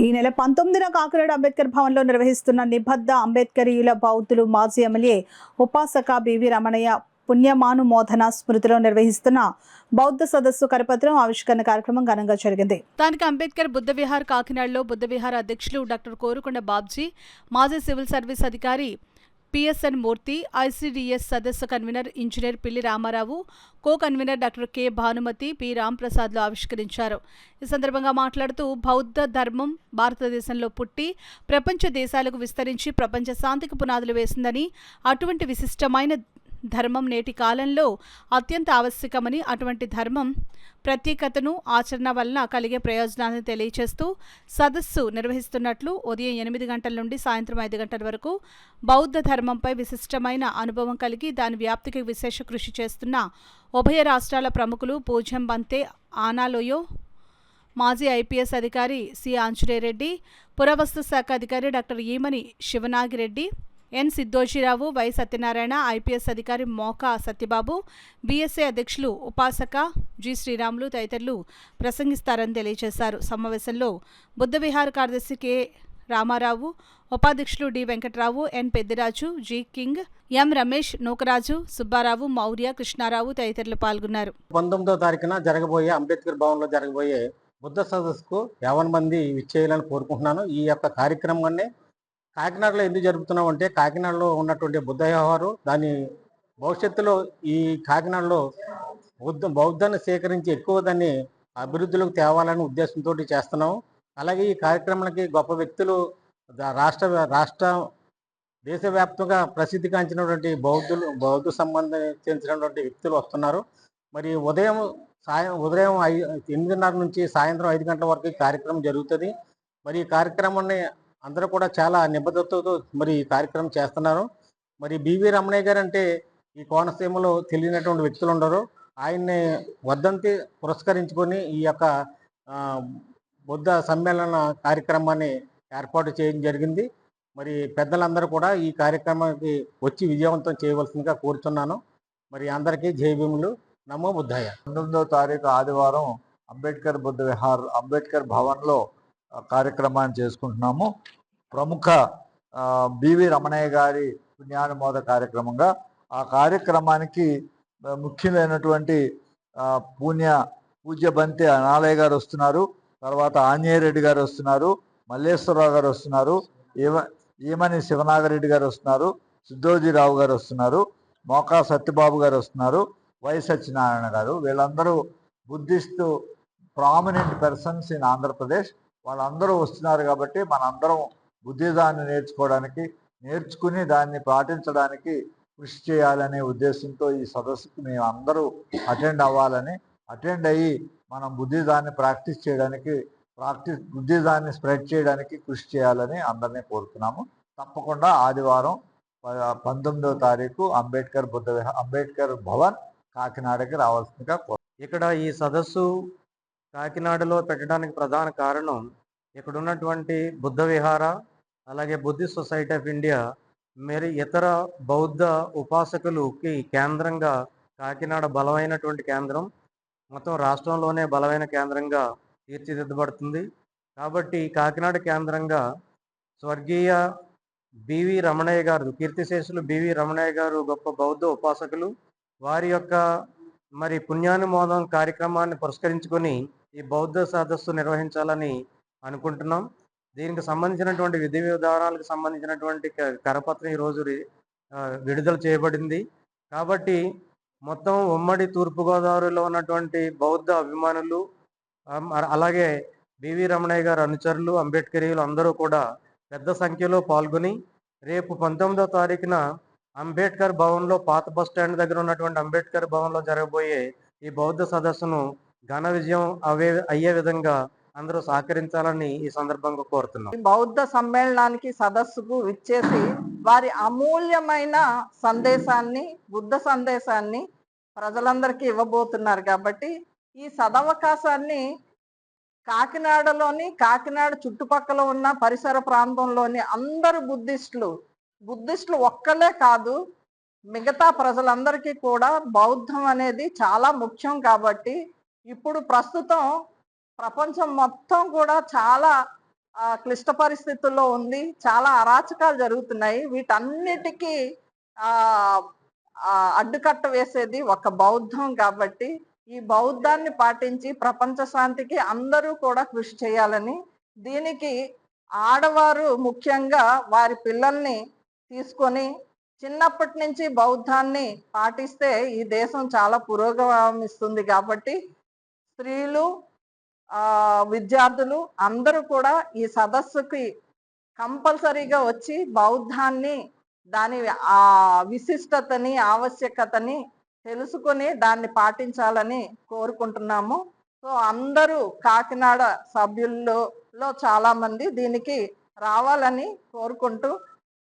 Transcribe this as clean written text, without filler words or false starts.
ఈ నెల 19న కాకినాడ అంబేద్కర్ భవన్లో నిర్వహిస్తున్న నిబద్ధ అంబేద్కరీయుల బౌద్ధులు మాజీ ఎమ్మెల్యే ఉపాసక బివి రమణయ్య పుణ్యమానుమోదన స్మృతిలో నిర్వహిస్తున్న బౌద్ధ సదస్సు కరపత్రం ఆవిష్కరణ కార్యక్రమం ఘనంగా జరిగింది. స్థానిక అంబేద్కర్ బుద్ధ విహార్ కాకినాడలో బుద్ధ విహార్ అధ్యక్షులు డాక్టర్ కోరుకొండ బాబ్జీ, మాజీ సివిల్ సర్వీస్ అధికారి పిఎస్ఎన్ మూర్తి, ఐసిడిఎస్ సదస్సు convener engineer Pilli Ramarao, co convener doctor K Bhanumathi, P రాంప్రసాద్లు ఆవిష్కరించారు. ఈ సందర్భంగా మాట్లాడుతూ బౌద్ధ ధర్మం భారతదేశంలో పుట్టి ప్రపంచ దేశాలకు విస్తరించి ప్రపంచ శాంతికి పునాదులు వేసిందని, అటువంటి విశిష్టమైన ధర్మం నేటి కాలంలో అత్యంత ఆవశ్యకమని, అటువంటి ధర్మం ప్రత్యేకతను ఆచరణ వలన కలిగే ప్రయోజనాలను తెలియచేస్తూ సదస్సు నిర్వహిస్తున్నట్లు ఉదయం 8 గంటల నుండి సాయంత్రం 5 గంటల వరకు బౌద్ధ ధర్మంపై విశిష్టమైన అనుభవం కలిగి దాని వ్యాప్తికి విశేష కృషి చేస్తున్న ఉభయ రాష్ట్రాల ప్రముఖులు పూజ్యం బంతే ఆనాలోయో, మాజీ ఐపీఎస్ అధికారి సి ఆంజనేయరెడ్డి, పురావస్తు శాఖ అధికారి doctor Emani Sivanagireddy, N Siddhojirao, Y Satyanarayana, IPS అధికారి మోకా సత్యబాబు, బీఎస్ఏ అధ్యక్షులు ఉపాసక జి శ్రీరాములు తదితరులు ప్రసంగిస్తారని తెలియజేశారు. సమావేశంలో బుద్ధ విహార్ కార్యదర్శి కె రామారావు, ఉపాధ్యక్షులు డి వెంకట్రావు, ఎన్ పెద్దిరాజు, జి కింగ్, ఎం రమేష్, నూకరాజు, సుబ్బారావు, మౌర్య, కృష్ణారావు తదితరులు పాల్గొన్నారు. 19వ తారీఖున జరగబోయే అంబేద్కర్ భవన్లో జరగబోయే బుద్ధ సదస్సుకు 50 మంది విచ్చేయాలని కోరుకుంటున్నాను. ఈ యొక్క కార్యక్రమాన్ని కాకినాడలో ఎందుకు జరుపుతున్నాం అంటే, కాకినాడలో ఉన్నటువంటి బుద్ధ వ్యవహారం దాని భవిష్యత్తులో ఈ కాకినాడలో బౌద్ధాన్ని సేకరించి ఎక్కువ దాన్ని అభివృద్ధిలోకి తేవాలనే ఉద్దేశంతో చేస్తున్నాం. అలాగే ఈ కార్యక్రమానికి గొప్ప వ్యక్తులు రాష్ట్ర దేశవ్యాప్తంగా ప్రసిద్ధిగాంచినటువంటి బౌద్ధ సంబంధించినటువంటి వ్యక్తులు వస్తున్నారు. మరి ఉదయం 8:30 నుంచి సాయంత్రం 5 గంటల వరకు ఈ కార్యక్రమం జరుగుతుంది. మరి ఈ కార్యక్రమాన్ని అందరూ కూడా చాలా నిబద్ధతతో మరి ఈ కార్యక్రమం చేస్తున్నారు. మరి బివి రమణయ్య గారు అంటే ఈ కోనసీమలో తెలియనటువంటి వ్యక్తులు ఉండరు. ఆయన్ని వర్ధంతి పురస్కరించుకొని ఈ యొక్క బుద్ధ సమ్మేళన కార్యక్రమాన్ని ఏర్పాటు చేయడం జరిగింది. మరి పెద్దలందరూ కూడా ఈ కార్యక్రమానికి వచ్చి విజయవంతం చేయవలసిందిగా కోరుతున్నాను. మరి అందరికీ జై భీములు, నమో బుద్ధాయ. 19వ తారీఖు ఆదివారం అంబేద్కర్ బుద్ధ విహార్ అంబేద్కర్ భవన్లో కార్యక్రమాన్ని చేసుకుంటున్నాము. ప్రముఖ బివి రమణయ్య గారి పుణ్యానుమోద కార్యక్రమంగా ఆ కార్యక్రమానికి ముఖ్యులైనటువంటి పూజ్య బంతి అనాలయ్య గారు వస్తున్నారు, తర్వాత ఆంజనేయరెడ్డి గారు వస్తున్నారు, మల్లేశ్వరరావు గారు వస్తున్నారు, ఈమని శివనాగిరెడ్డి గారు వస్తున్నారు, సిద్ధోజీరావు గారు వస్తున్నారు, మోకా సత్యబాబు గారు వస్తున్నారు, వై సత్యనారాయణ గారు. వీళ్ళందరూ Buddhist prominent persons in Andhra Pradesh. వాళ్ళందరూ వస్తున్నారు కాబట్టి మనందరం బుద్ధిజాన్ని నేర్చుకుని దాన్ని పాటించడానికి కృషి చేయాలనే ఉద్దేశంతో ఈ సదస్సుకు మేము అందరూ అటెండ్ అయ్యి మనం బుద్ధిజాన్ని బుద్ధిజాన్ని స్ప్రెడ్ చేయడానికి కృషి చేయాలని అందరినీ కోరుతున్నాము. తప్పకుండా ఆదివారం 19వ తారీఖు అంబేద్కర్ భవన్ కాకినాడకి రావాల్సిందిగా ఇక్కడ ఈ సదస్సు కాకినాడలో పెట్టడానికి ప్రధాన కారణం ఇక్కడ ఉన్నటువంటి బుద్ధ విహార, అలాగే బుద్ధిస్ట్ సొసైటీ ఆఫ్ ఇండియా, మరి ఇతర బౌద్ధ ఉపాసకులకి కేంద్రంగా కాకినాడ బలమైనటువంటి కేంద్రం, మొత్తం రాష్ట్రంలోనే బలమైన కేంద్రంగా తీర్చిదిద్దబడుతుంది. కాబట్టి కాకినాడ కేంద్రంగా స్వర్గీయ బివి రమణయ్య గారు, కీర్తిశేషులు బివి రమణయ్య గారు గొప్ప బౌద్ధ ఉపాసకులు. వారి యొక్క మరి పుణ్యానుమోదం కార్యక్రమాన్ని పురస్కరించుకొని ఈ బౌద్ధ సదస్సు నిర్వహించాలని అనుకుంటున్నాం. దీనికి సంబంధించినటువంటి విధి విధానాలకు సంబంధించినటువంటి కరపత్రం ఈరోజు విడుదల చేయబడింది. కాబట్టి మొత్తం ఉమ్మడి తూర్పుగోదావరిలో ఉన్నటువంటి బౌద్ధ అభిమానులు, అలాగే బివి రమణయ్య గారు అనుచరులు, అంబేద్కరీయులు అందరూ కూడా పెద్ద సంఖ్యలో పాల్గొని రేపు 19వ తారీఖున అంబేద్కర్ భవన్లో, పాత బస్ స్టాండ్ దగ్గర ఉన్నటువంటి అంబేద్కర్ భవన్లో జరగబోయే ఈ బౌద్ధ సదస్సును ఘన విజయం అయ్యే విధంగా అందరూ సహకరించాలని ఈ సందర్భంగా కోరుతున్నాం. బౌద్ధ సమ్మేళనానికి సదస్సుకు విచ్చేసి వారి అమూల్యమైన సందేశాన్ని, బుద్ధ సందేశాన్ని ప్రజలందరికీ ఇవ్వబోతున్నారు. కాబట్టి ఈ సదవకాశాన్ని కాకినాడ చుట్టుపక్కల ఉన్న పరిసర ప్రాంతంలోని అందరు బుద్ధిస్టులు ఒక్కలే కాదు, మిగతా ప్రజలందరికీ కూడా బౌద్ధం అనేది చాలా ముఖ్యం. కాబట్టి ఇప్పుడు ప్రస్తుతం ప్రపంచం మొత్తం కూడా చాలా క్లిష్ట పరిస్థితుల్లో ఉంది. చాలా అరాచకాలు జరుగుతున్నాయి. వీటన్నిటికీ ఆ ఆ, అడ్డుకట్ట వేసేది ఒక బౌద్ధం కాబట్టి ఈ బౌద్ధాన్ని పాటించి ప్రపంచ శాంతికి అందరూ కూడా కృషి చేయాలని, దీనికి ఆడవారు ముఖ్యంగా వారి పిల్లల్ని తీసుకొని చిన్నప్పటి నుంచి బౌద్ధాన్ని పాటిస్తే ఈ దేశం చాలా పురోగమిస్తుంది. కాబట్టి స్త్రీలు, విద్యార్థులు అందరూ కూడా ఈ సదస్సుకి కంపల్సరీగా వచ్చి బౌద్ధాన్ని, దాని విశిష్టతని, ఆవశ్యకతని తెలుసుకొని దాన్ని పాటించాలని కోరుకుంటున్నాము. సో అందరూ కాకినాడ సభ్యుల్లో చాలా మంది దీనికి రావాలని కోరుకుంటూ